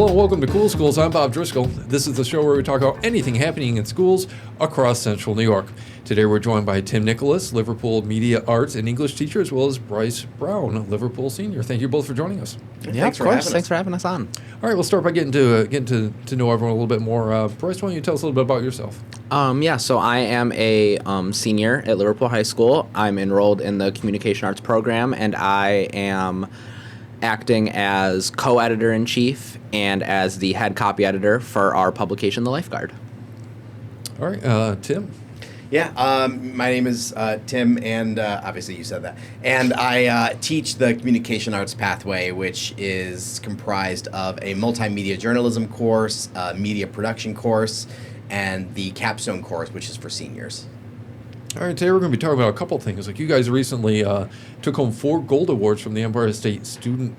Hello and welcome to Cool Schools. I'm Bob Driscoll. This is the show where we talk about anything happening in schools across Central New York. Today we're joined by Tim Nicholas, Liverpool media arts and English teacher, as well as Bryce Brown, Liverpool senior. Thank you both for joining us. Yeah, of course. Thanks for having us on. All right, we'll start by getting to know everyone a little bit more. Bryce, why don't you tell us a little bit about yourself? So I am a senior at Liverpool High School. I'm enrolled in the Communication Arts program, and I am acting as co-editor-in-chief and as the head copy editor for our publication, The Lifeguard. All right, Tim. Yeah, my name is Tim, and obviously you said that. And I teach the Communication Arts pathway, which is comprised of a multimedia journalism course, a media production course, and the capstone course, which is for seniors. All right, today we're going to be talking about a couple things. Like you guys recently took home 4 gold awards from the Empire State Student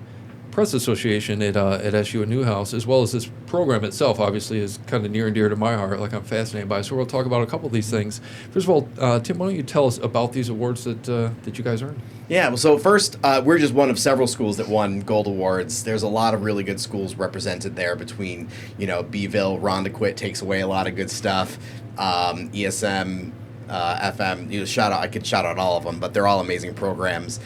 Press Association at SU at Newhouse, as well as this program itself. Obviously, is kind of near and dear to my heart. Like I'm fascinated by it. So we'll talk about a couple of these things. First of all, Tim, why don't you tell us about these awards that you guys earned? Yeah, well, so first, we're just one of several schools that won gold awards. There's a lot of really good schools represented there between, Beeville, Rondequit takes away a lot of good stuff, ESM, FM, I could shout out all of them, but they're all amazing programs.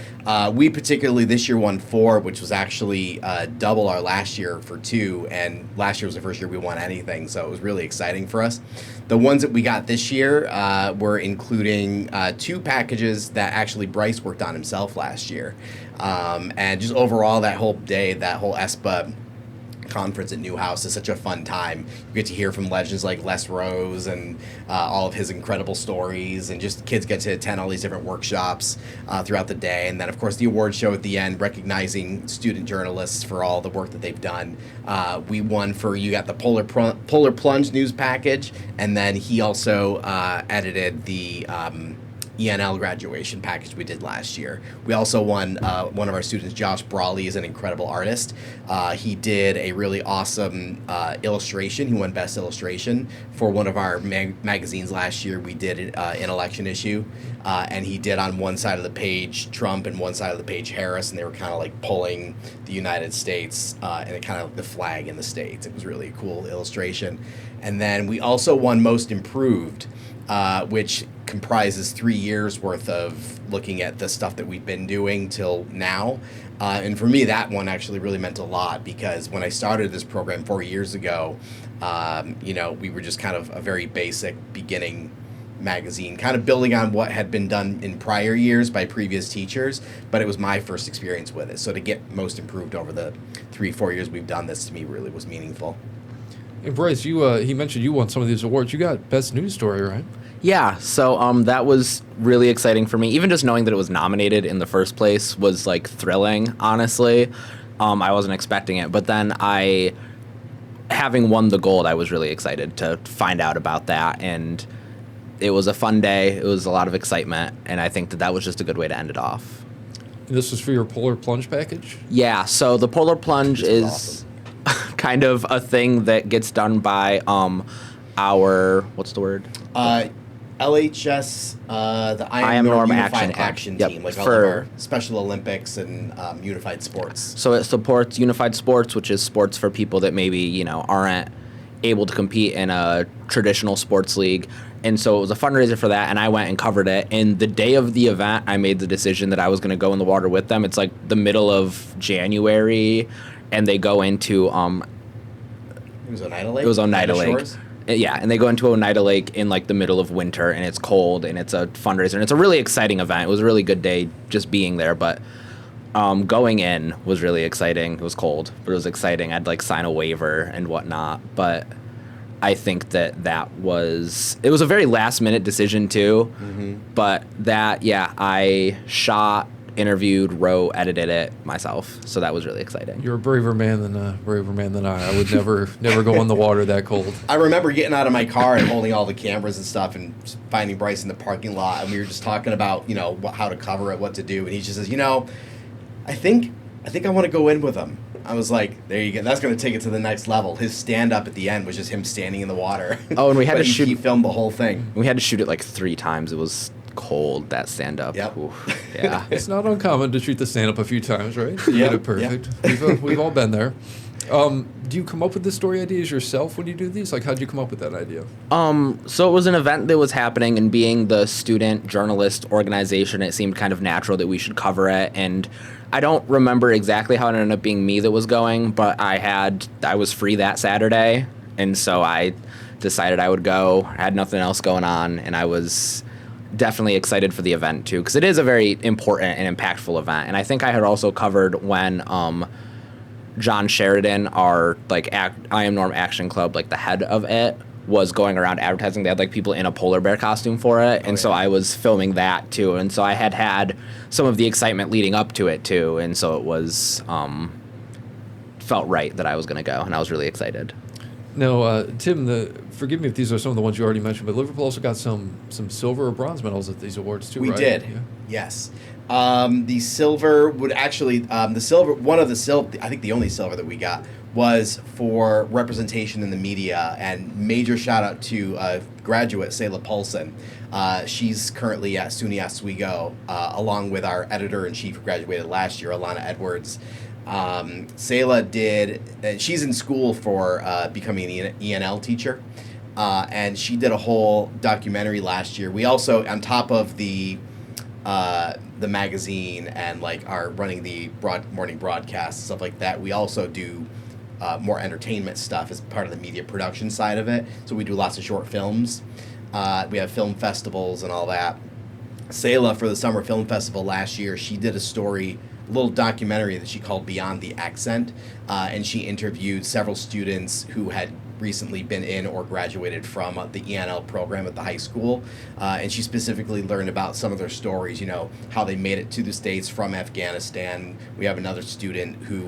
We particularly this year won 4, which was actually double our last year for 2, and last year was the first year we won anything, so it was really exciting for us. The ones that we got this year were including 2 packages that actually Bryce worked on himself last year. And just overall, that whole day, that whole ESPA conference at Newhouse is such a fun time. You get to hear from legends like Les Rose and all of his incredible stories, and just kids get to attend all these different workshops throughout the day. And then, of course, the award show at the end, recognizing student journalists for all the work that they've done. We won you got the Polar Plunge news package, and then he also edited the ENL graduation package we did last year. We also won one of our students, Josh Brawley, is an incredible artist. He did a really awesome illustration. He won Best Illustration for one of our magazines last year. We did an election issue, and he did on one side of the page Trump and one side of the page Harris, and they were kind of like pulling the United States and it kind of like the flag in the States. It was really a cool illustration. And then we also won Most Improved, which comprises 3 years worth of looking at the stuff that we've been doing till now. And for me, that one actually really meant a lot, because when I started this program 4 years ago, we were just kind of a very basic beginning magazine, kind of building on what had been done in prior years by previous teachers, but it was my first experience with it. So to get Most Improved over the 3-4 years we've done this, to me, really was meaningful. And Bryce, he mentioned you won some of these awards. You got Best News Story, right? Yeah, so that was really exciting for me. Even just knowing that it was nominated in the first place was like thrilling, honestly. I wasn't expecting it, but then having won the gold, I was really excited to find out about that, and it was a fun day. It was a lot of excitement, and I think that was just a good way to end it off. And this was for your Polar Plunge package? Yeah, so the Polar Plunge is awesome. Kind of a thing that gets done by what's the word? LHS, the I Am Norm Unified Action Team, like all of our Special Olympics and unified sports. So it supports unified sports, which is sports for people that maybe, aren't able to compete in a traditional sports league. And so it was a fundraiser for that, and I went and covered it. And the day of the event, I made the decision that I was going to go in the water with them. It's like the middle of January, and they go into... It was Oneida Lake? It was Oneida Lake. Yeah, and they go into Oneida Lake in like the middle of winter, and it's cold, and it's a fundraiser, and it's a really exciting event. It was a really good day just being there, but going in was really exciting. It was cold, but it was exciting. I'd like sign a waiver and whatnot, but I think it was a very last minute decision too. Mm-hmm. But I shot, interviewed, wrote, edited it myself, so that was really exciting. You're a braver man than I. I would never go in the water that cold. I remember getting out of my car and holding all the cameras and stuff, and finding Bryce in the parking lot, and we were just talking about how to cover it, what to do, and he just says, I think I want to go in with him. I was like, there you go. That's going to take it to the next level. His stand-up at the end was just him standing in the water. Oh, and we had to shoot. He filmed the whole thing. We had to shoot it like 3 times. It was cold, that stand-up. Yep. Yeah. It's not uncommon to shoot the stand-up a few times, right? Yeah. Get it perfect. Yep. We've all been there. Do you come up with the story ideas yourself when you do these? Like, how'd you come up with that idea? So it was an event that was happening, and being the student journalist organization, it seemed kind of natural that we should cover it. And I don't remember exactly how it ended up being me that was going, but I was free that Saturday, and so I decided I would go. I had nothing else going on, and I was definitely excited for the event too, because it is a very important and impactful event. And I think I had also covered when John Sheridan, our I Am Norm Action Club, like the head of it, was going around advertising. They had like people in a polar bear costume for it, and so I was filming that too. And so I had some of the excitement leading up to it too, and so it was felt right that I was going to go, and I was really excited. Now, Tim, forgive me if these are some of the ones you already mentioned, but Liverpool also got some silver or bronze medals at these awards too, We right? did, Yeah. yes. The silver would actually, one of the silver, I think the only silver that we got was for representation in the media, and major shout out to graduate Selah Paulson. She's currently at SUNY Oswego, along with our editor-in-chief who graduated last year, Alana Edwards. Selah she's in school for becoming an ENL teacher, and she did a whole documentary last year. We also, on top of the magazine and like our running the morning broadcasts, stuff like that, we also do more entertainment stuff as part of the media production side of it. So we do lots of short films. We have film festivals and all that. Selah, for the Summer Film Festival last year, she did a little documentary that she called Beyond the Accent, and she interviewed several students who had recently been in or graduated from the ENL program at the high school, and she specifically learned about some of their stories, how they made it to the States from Afghanistan. We have another student who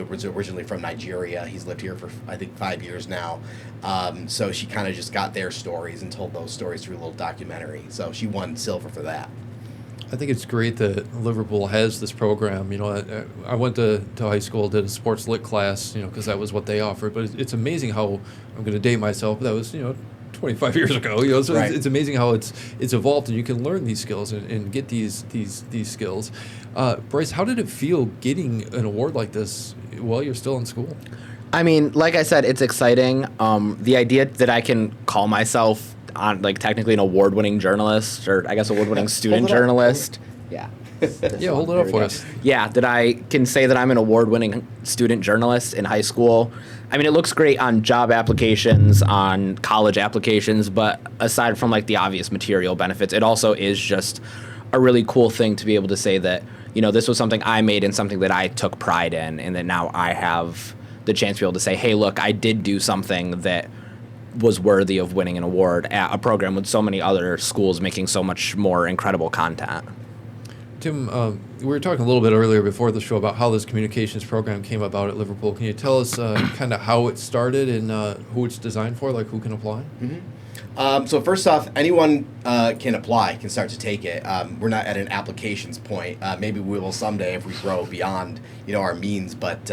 was originally from Nigeria. He's lived here for, I think, 5 years now. So she kind of just got their stories and told those stories through a little documentary. So she won silver for that. I think it's great that Liverpool has this program. I went to high school, did a sports lit class, because that was what they offered. But it's amazing how, I'm going to date myself, but that was, 25 years ago. So Right. it's amazing how it's evolved, and you can learn these skills and get these skills. Bryce, how did it feel getting an award like this while you're still in school? I mean, like I said, it's exciting. The idea that I can call myself technically an award-winning journalist, or I guess award-winning student journalist. Yeah. Yeah, hold it up for us. Yeah, that I can say that I'm an award-winning student journalist in high school. I mean, it looks great on job applications, on college applications, but aside from the obvious material benefits, it also is just a really cool thing to be able to say that, this was something I made and something that I took pride in, and that now I have the chance to be able to say, hey, look, I did do something that was worthy of winning an award at a program with so many other schools making so much more incredible content. Tim, we were talking a little bit earlier before the show about how this communications program came about at Liverpool. Can you tell us kind of how it started and who it's designed for, who can apply? Mm-hmm. So first off, anyone can apply, can start to take it. We're not at an applications point. Maybe we will someday if we grow beyond our means. But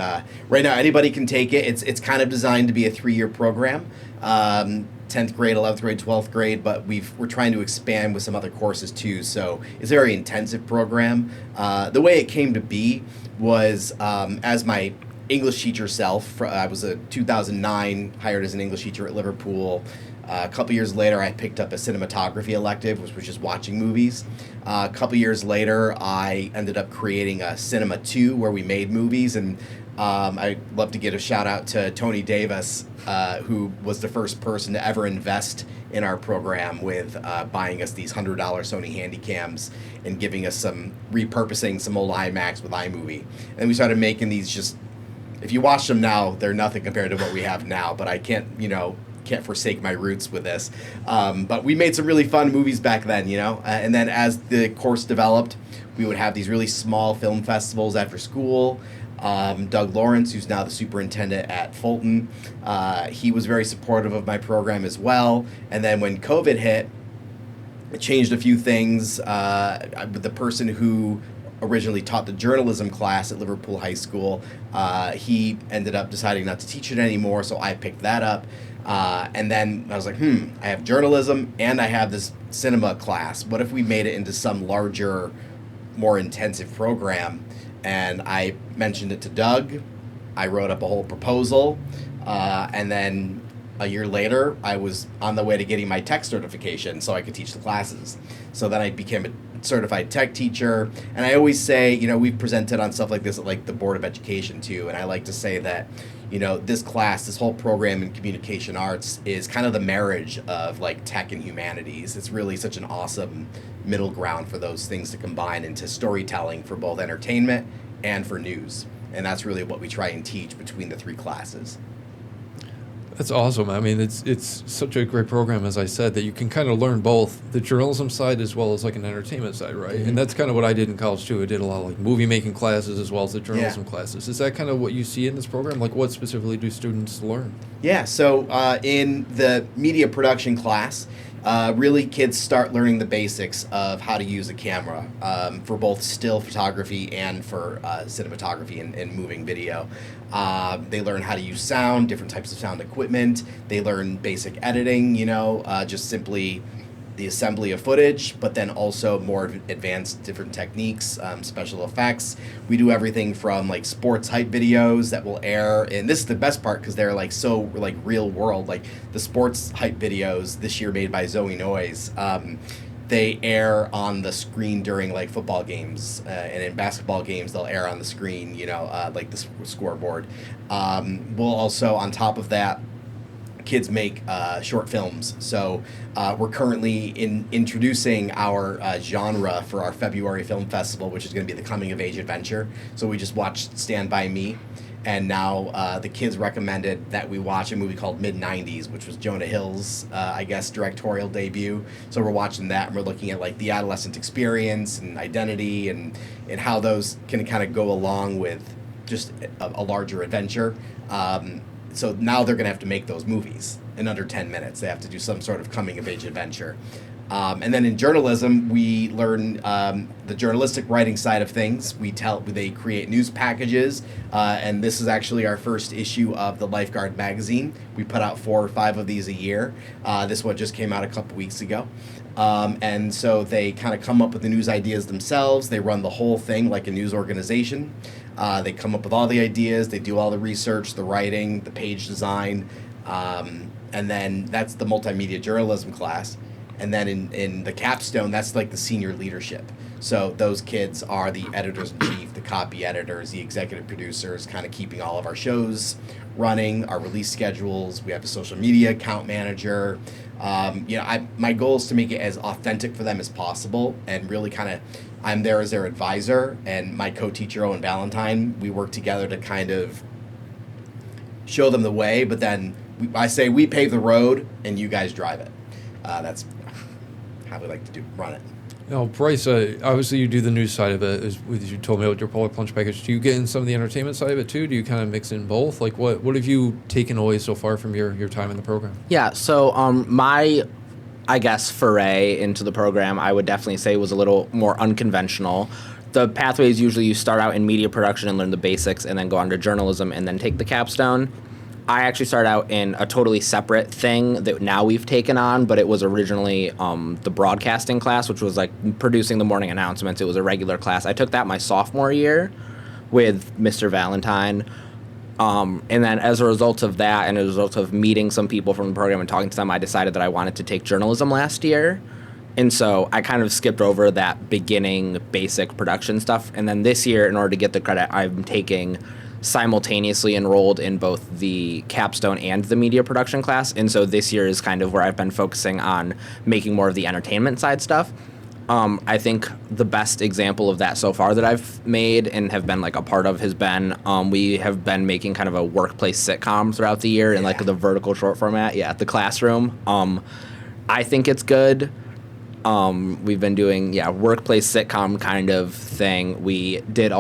right now, anybody can take it. It's kind of designed to be a 3-year program. 10th grade, 11th grade, 12th grade, but we're trying to expand with some other courses too. So it's a very intensive program. The way it came to be was as my English teacher self. I was a 2009 hired as an English teacher at Liverpool. A couple years later, I picked up a cinematography elective, which was just watching movies. A couple years later, I ended up creating a Cinema 2 where we made movies, and I'd love to give a shout out to Tony Davis, who was the first person to ever invest in our program with buying us these $100 Sony Handycams and giving us repurposing some old iMacs with iMovie. And we started making these just, if you watch them now, they're nothing compared to what we have now, but I can't forsake my roots with this. But we made some really fun movies back then, and then as the course developed, we would have these really small film festivals after school. Doug Lawrence, who's now the superintendent at Fulton, he was very supportive of my program as well. And then when COVID hit, it changed a few things. The person who originally taught the journalism class at Liverpool High School, he ended up deciding not to teach it anymore, so I picked that up. And then I was like, I have journalism and I have this cinema class. What if we made it into some larger, more intensive program? And I mentioned it to Doug. I wrote up a whole proposal, and then a year later, I was on the way to getting my tech certification so I could teach the classes. So then I became a certified tech teacher, and I always say, you know, we've presented on stuff like this at like the Board of Education too, and I like to say that, you know, this class, this whole program in communication arts is kind of the marriage of like tech and humanities. It's really such an awesome middle ground for those things to combine into storytelling for both entertainment and for news. And that's really what we try and teach between the three classes. That's awesome. I mean, it's such a great program, as I said, that you can kind of learn both the journalism side as well as like an entertainment side, right? Mm-hmm. And that's kind of what I did in college too. I did a lot of like movie making classes as well as the journalism classes. Is that kind of what you see in this program? Like, what specifically do students learn? Yeah, so in the media production class, really kids start learning the basics of how to use a camera for both still photography and for cinematography and moving video. They learn how to use sound, different types of sound equipment. They learn basic editing, you know, just simply the assembly of footage, but then also more advanced different techniques, special effects. We do everything from like sports hype videos that will air, and this is the best part because they're like so like real world. Like the sports hype videos this year made by Zoe Noyes, they air on the screen during like football games, and in basketball games they'll air on the screen, you know, like the scoreboard. We'll also, on top of that, kids make short films. So we're currently introducing our genre for our February Film Festival, which is going to be the coming of age adventure. So we just watched Stand By Me, and now the kids recommended that we watch a movie called Mid-90s, which was Jonah Hill's, I guess, directorial debut. So we're watching that, and we're looking at like the adolescent experience and identity and how those can kind of go along with just a larger adventure. So now they're going to have to make those movies in under 10 minutes. They have to do some sort of coming-of-age adventure. And then in journalism, we learn the journalistic writing side of things. They create news packages, and this is actually our first issue of the Lifeguard magazine. We put out 4 or 5 of these a year. This one just came out a couple weeks ago. And so they kind of come up with the news ideas themselves. They run the whole thing like a news organization. They come up with all the ideas. They do all the research, the writing, the page design. And then that's the multimedia journalism class. And then in the capstone, that's like the senior leadership. So those kids are the editors-in-chief, the copy editors, the executive producers, kind of keeping all of our shows running, our release schedules. We have a social media account manager. My goal is to make it as authentic for them as possible, and really kind of, I'm there as their advisor, and my co-teacher, Owen Valentine, we work together to kind of show them the way, but then I say we pave the road and you guys drive it. That's how we like to run it. Now, Bryce, obviously you do the news side of it, as you told me about your Polar Plunge package. Do you get in some of the entertainment side of it too? Do you kind of mix in both? Like, what have you taken away so far from your time in the program? Yeah, so my, I guess, foray into the program, I would definitely say was a little more unconventional. The pathways usually you start out in media production and learn the basics and then go on to journalism and then take the capstone. I actually started out in a totally separate thing that now we've taken on, but it was originally the broadcasting class, which was like producing the morning announcements. It was a regular class. I took that my sophomore year with Mr. Valentine. And then as a result of that and as a result of meeting some people from the program and talking to them, I decided that I wanted to take journalism last year. And so I kind of skipped over that beginning basic production stuff. And then this year, in order to get the credit, I'm taking simultaneously enrolled in both the capstone and the media production class. And so this year is kind of where I've been focusing on making more of the entertainment side stuff. I think the best example of that so far that I've made and have been like a part of has been we have been making kind of a workplace sitcom throughout the year in like the vertical short format. Yeah, at the classroom. I think it's good. We've been doing workplace sitcom kind of thing. We did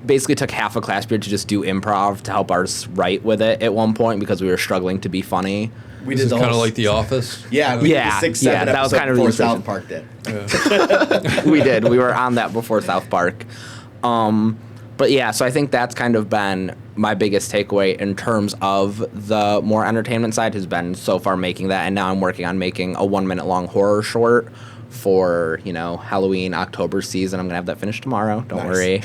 basically took half a class period to just do improv to help us write with it at one point because we were struggling to be funny. We This did is kind of like The Office. Yeah, we did the 6-7 that was kind of before the South Park did. Yeah. We did. We were on that before South Park. But yeah, so I think that's kind of been my biggest takeaway in terms of the more entertainment side has been so far making that, and now I'm working on making a 1-minute long horror short for, Halloween, October season. I'm going to have that finished tomorrow. Don't worry.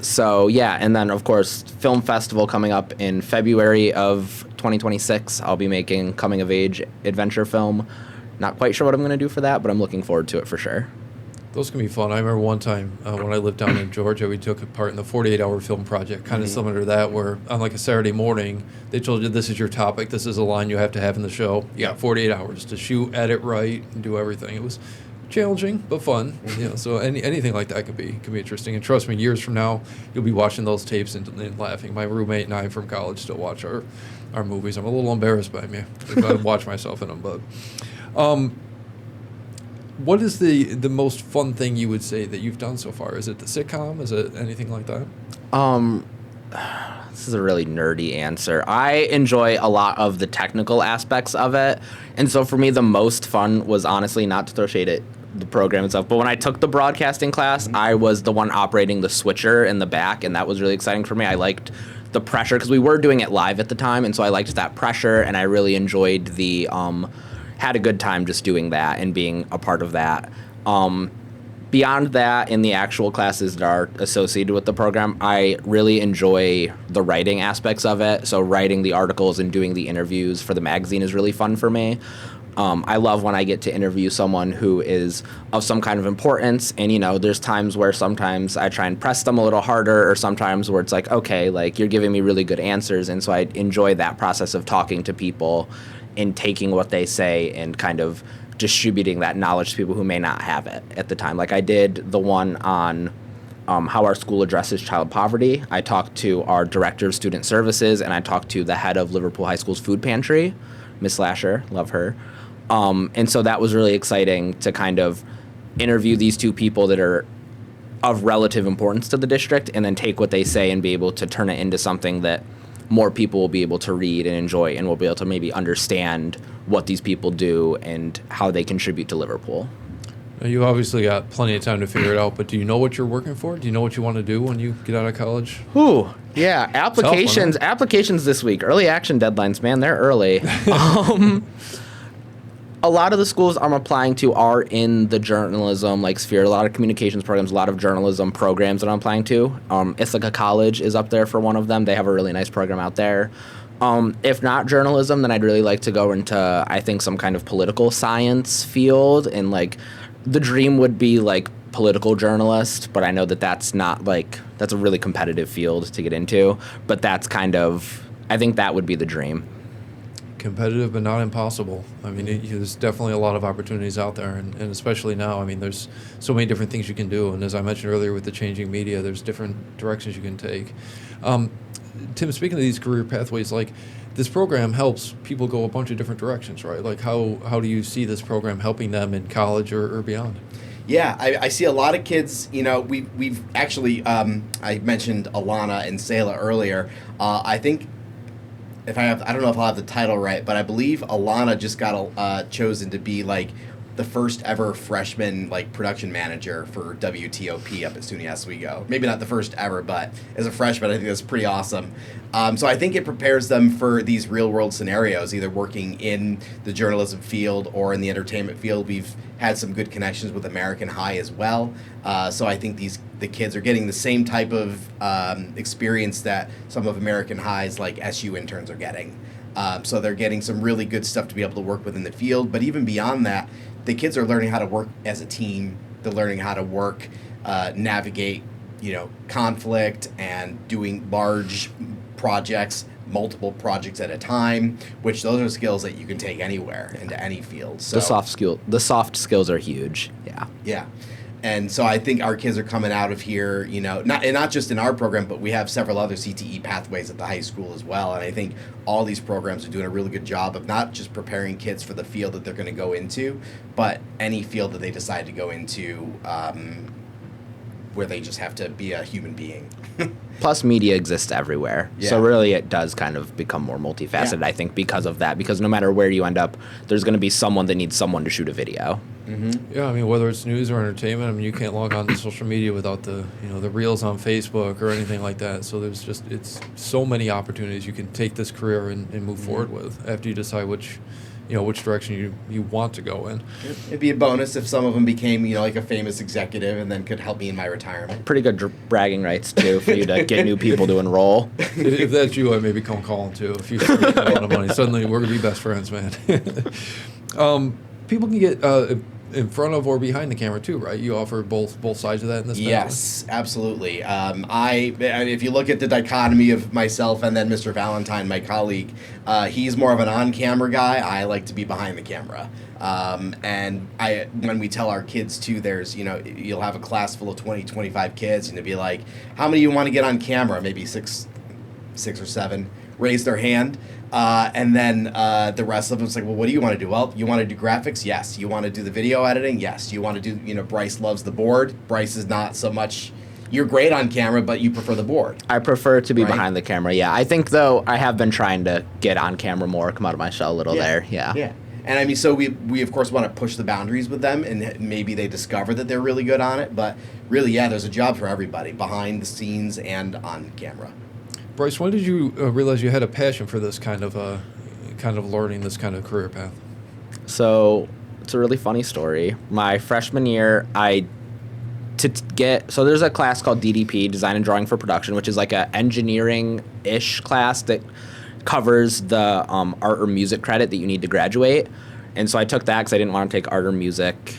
So, yeah. And then, of course, film festival coming up in February of 2026. I'll be making coming-of-age adventure film. Not quite sure what I'm going to do for that, but I'm looking forward to it for sure. Those can be fun. I remember one time when I lived down in Georgia, we took part in the 48-hour film project, kind of similar to that, where on like a Saturday morning, they told you this is your topic, this is a line you have to have in the show. You got 48 hours to shoot, edit, write, and do everything. It was challenging but fun. So anything like that could be interesting. And trust me, years from now, you'll be watching those tapes and laughing. My roommate and I from college still watch our movies. I'm a little embarrassed by me. I watch myself in them, but. What is the most fun thing you would say that you've done so far? Is it the sitcom? Is it anything like that? This is a really nerdy answer. I enjoy a lot of the technical aspects of it. And so for me, the most fun was honestly not to throw shade at the program itself, but when I took the broadcasting class, I was the one operating the switcher in the back, and that was really exciting for me. I liked the pressure because we were doing it live at the time, and so I liked that pressure, and I really enjoyed had a good time just doing that and being a part of that. Beyond that, in the actual classes that are associated with the program, I really enjoy the writing aspects of it. So writing the articles and doing the interviews for the magazine is really fun for me. I love when I get to interview someone who is of some kind of importance, and there's times where sometimes I try and press them a little harder, or sometimes where it's like, okay, like you're giving me really good answers, and so I enjoy that process of talking to people and taking what they say and kind of distributing that knowledge to people who may not have it at the time. Like I did the one on how our school addresses child poverty. I talked to our director of student services, and I talked to the head of Liverpool High School's food pantry, Miss Lasher, love her. And so that was really exciting to kind of interview these two people that are of relative importance to the district, and then take what they say and be able to turn it into something that more people will be able to read and enjoy, and will be able to maybe understand what these people do and how they contribute to Liverpool. Now, you obviously got plenty of time to figure it out, but do you know what you're working for? Do you know what you want to do when you get out of college? Ooh, yeah. Applications this week. Early action deadlines, man, they're early. A lot of the schools I'm applying to are in the journalism sphere. A lot of communications programs, a lot of journalism programs that I'm applying to. Ithaca College is up there for one of them. They have a really nice program out there. If not journalism, then I'd really like to go into, I think, some kind of political science field. And the dream would be political journalist, but I know that that's not that's a really competitive field to get into. But that's I think that would be the dream. Competitive, but not impossible. I mean, there's definitely a lot of opportunities out there, and especially now. I mean, there's so many different things you can do, and as I mentioned earlier with the changing media, there's different directions you can take. Tim, speaking of these career pathways, this program helps people go a bunch of different directions, right? How do you see this program helping them in college or beyond? Yeah, I see a lot of kids. We've actually I mentioned Alana and Selah earlier. I think. I don't know if I'll have the title right, but I believe Alana just got chosen to be the first ever freshman production manager for WTOP up at SUNY Oswego. Maybe not the first ever, but as a freshman, I think that's pretty awesome. So I think it prepares them for these real world scenarios, either working in the journalism field or in the entertainment field. We've had some good connections with American High as well. So I think the kids are getting the same type of experience that some of American High's SU interns are getting. So they're getting some really good stuff to be able to work with in the field. But even beyond that, the kids are learning how to work as a team. They're learning how to work, navigate, conflict, and doing large projects, multiple projects at a time, which those are skills that you can take anywhere into any field. So the soft skills are huge. Yeah. Yeah. And so I think our kids are coming out of here, not just in our program, but we have several other CTE pathways at the high school as well. And I think all these programs are doing a really good job of not just preparing kids for the field that they're going to go into, but any field that they decide to go into where they just have to be a human being. Plus, media exists everywhere. Yeah. So really it does kind of become more multifaceted, I think, because of that. Because no matter where you end up, there's going to be someone that needs someone to shoot a video. Mm-hmm. Yeah, I mean, whether it's news or entertainment, I mean, you can't log on to social media without the reels on Facebook or anything like that. So it's so many opportunities you can take this career and move forward with after you decide which which direction you want to go in. It'd be a bonus if some of them became, like a famous executive and then could help me in my retirement. Pretty good bragging rights, too, for you to get new people to enroll. If that's you, I maybe come calling, too. If you spend a lot of money, suddenly we're going to be best friends, man. People can get in front of or behind the camera, too, right? You offer both sides of that in this Yes, absolutely. If you look at the dichotomy of myself and then Mr. Valentine, my colleague, he's more of an on-camera guy. I like to be behind the camera. And when we tell our kids, too, there's, you'll have a class full of 20, 25 kids, and it'll be like, how many you want to get on camera? Maybe six or seven raise their hand. And then the rest of them, it's like, well, what do you want to do? Well, you want to do graphics? Yes. You want to do the video editing? Yes. You want to do, Bryce loves the board. Bryce is not so much, you're great on camera, but you prefer the board. I prefer to be behind the camera, yeah. I think, though, I have been trying to get on camera more, come out of my shell a little there, yeah. Yeah. And so we of course want to push the boundaries with them, and maybe they discover that they're really good on it, but really, there's a job for everybody, behind the scenes and on camera. Bryce, when did you realize you had a passion for this kind of learning, this kind of career path? So it's a really funny story. My freshman year, so there's a class called DDP, Design and Drawing for Production, which is like a engineering-ish class that covers the art or music credit that you need to graduate. And so I took that because I didn't want to take art or music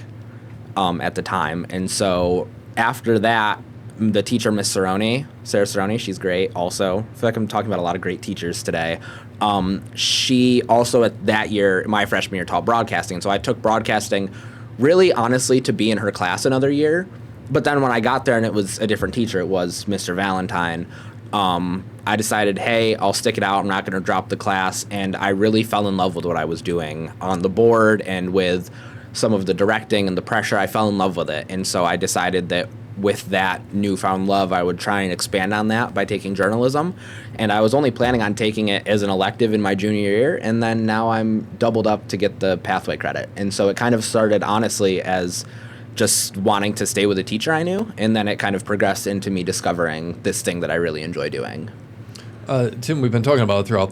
at the time. And so after that, the teacher, Miss Sarah Cerrone, she's great also. I feel like I'm talking about a lot of great teachers today. She also at that year, my freshman year, taught broadcasting. So I took broadcasting really honestly to be in her class another year. But then when I got there and it was a different teacher, it was Mr. Valentine, I decided, hey, I'll stick it out. I'm not going to drop the class. And I really fell in love with what I was doing on the board and with some of the directing and the pressure. I fell in love with it. And so I decided that with that newfound love, I would try and expand on that by taking journalism. And I was only planning on taking it as an elective in my junior year, and then now I'm doubled up to get the pathway credit. And so it kind of started, honestly, as just wanting to stay with a teacher I knew, and then it kind of progressed into me discovering this thing that I really enjoy doing. Tim, we've been talking about it throughout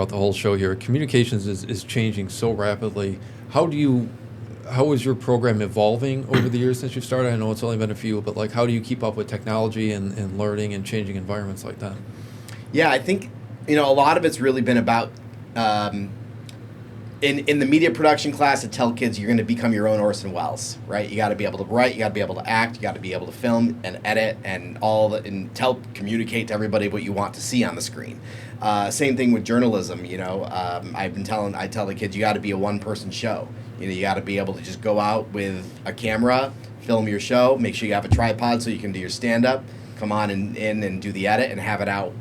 the whole show here. Communications is changing so rapidly. How is your program evolving over the years since you started? I know it's only been a few, but how do you keep up with technology and learning and changing environments like that? Yeah, I think, a lot of it's really been about, in the media production class, to tell kids you're going to become your own Orson Welles, right? You got to be able to write, you got to be able to act, you got to be able to film and edit and communicate to everybody what you want to see on the screen. Same thing with journalism, I tell the kids you got to be a one-person show. You got to be able to just go out with a camera, film your show, make sure you have a tripod so you can do your stand-up, come on in and do the edit and have it out,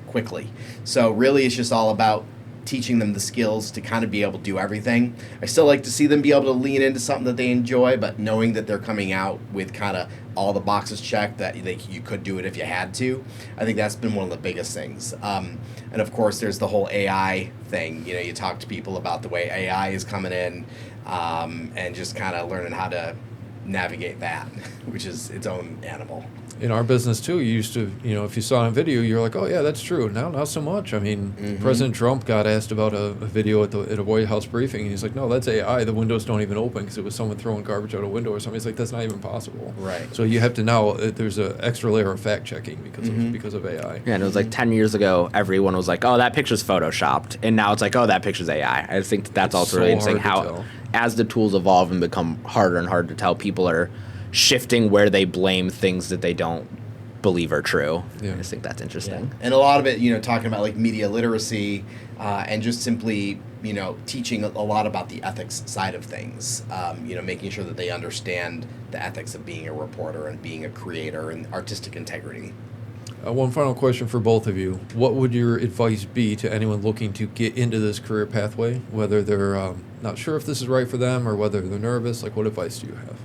quickly. So really it's just all about teaching them the skills to kind of be able to do everything. I still like to see them be able to lean into something that they enjoy, but knowing that they're coming out with kind of all the boxes checked, that you could do it if you had to. I think that's been one of the biggest things. And of course, there's the whole AI thing. You talk to people about the way AI is coming in, and just kind of learning how to navigate that, which is its own animal. In our business too, you used to, if you saw it on video, you're like, oh yeah, that's true. Now, not so much. I mean, President Trump got asked about a video at a White House briefing, and he's like, no, that's AI. The windows don't even open because it was someone throwing garbage out a window or something. He's like, that's not even possible. Right. So you have to now. There's an extra layer of fact checking because of AI. Yeah, and it was like 10 years ago, everyone was like, oh, that picture's photoshopped, and now it's like, oh, that picture's AI. I just think that's also really interesting how, as the tools evolve and become harder and harder to tell, people are shifting where they blame things that they don't believe are true. Yeah. I just think that's interesting. Yeah. And a lot of it, talking about media literacy and just simply, teaching a lot about the ethics side of things, making sure that they understand the ethics of being a reporter and being a creator and artistic integrity. One final question for both of you. What would your advice be to anyone looking to get into this career pathway, whether they're not sure if this is right for them or whether they're nervous? What advice do you have?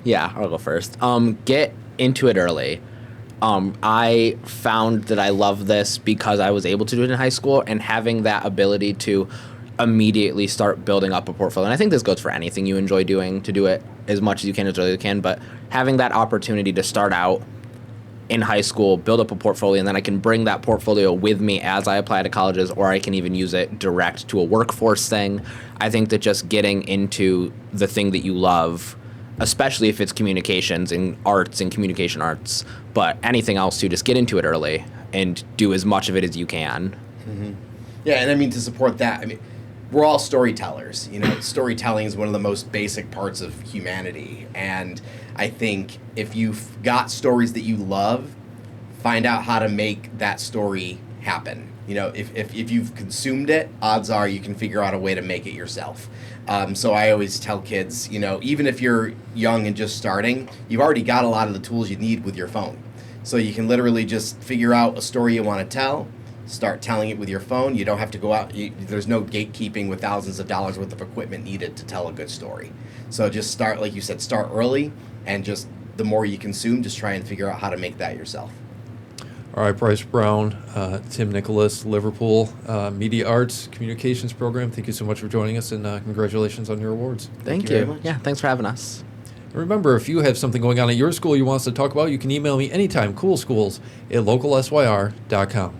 Yeah, I'll go first. Get into it early. I found that I love this because I was able to do it in high school, and having that ability to immediately start building up a portfolio. And I think this goes for anything you enjoy doing, to do it as much as you can, as early as you can, but having that opportunity to start out in high school, build up a portfolio, and then I can bring that portfolio with me as I apply to colleges, or I can even use it direct to a workforce thing. I think that just getting into the thing that you love, especially if it's communications and arts and communication arts, but anything else too, just get into it early and do as much of it as you can. Yeah, and I mean, to support that, I mean, we're all storytellers. Storytelling is one of the most basic parts of humanity. And I think if you've got stories that you love, find out how to make that story happen. If you've consumed it, odds are you can figure out a way to make it yourself. So I always tell kids, even if you're young and just starting, you've already got a lot of the tools you need with your phone. So you can literally just figure out a story you want to tell, start telling it with your phone. You don't have to go out. There's no gatekeeping with thousands of dollars worth of equipment needed to tell a good story. So just start, like you said, start early, and just the more you consume, just try and figure out how to make that yourself. All right, Bryce Brown, Tim Nicholas, Liverpool Media Arts Communications Program. Thank you so much for joining us, and congratulations on your awards. Thank you you. very much. Yeah, thanks for having us. And remember, if you have something going on at your school you want us to talk about, you can email me anytime, coolschools@localsyr.com.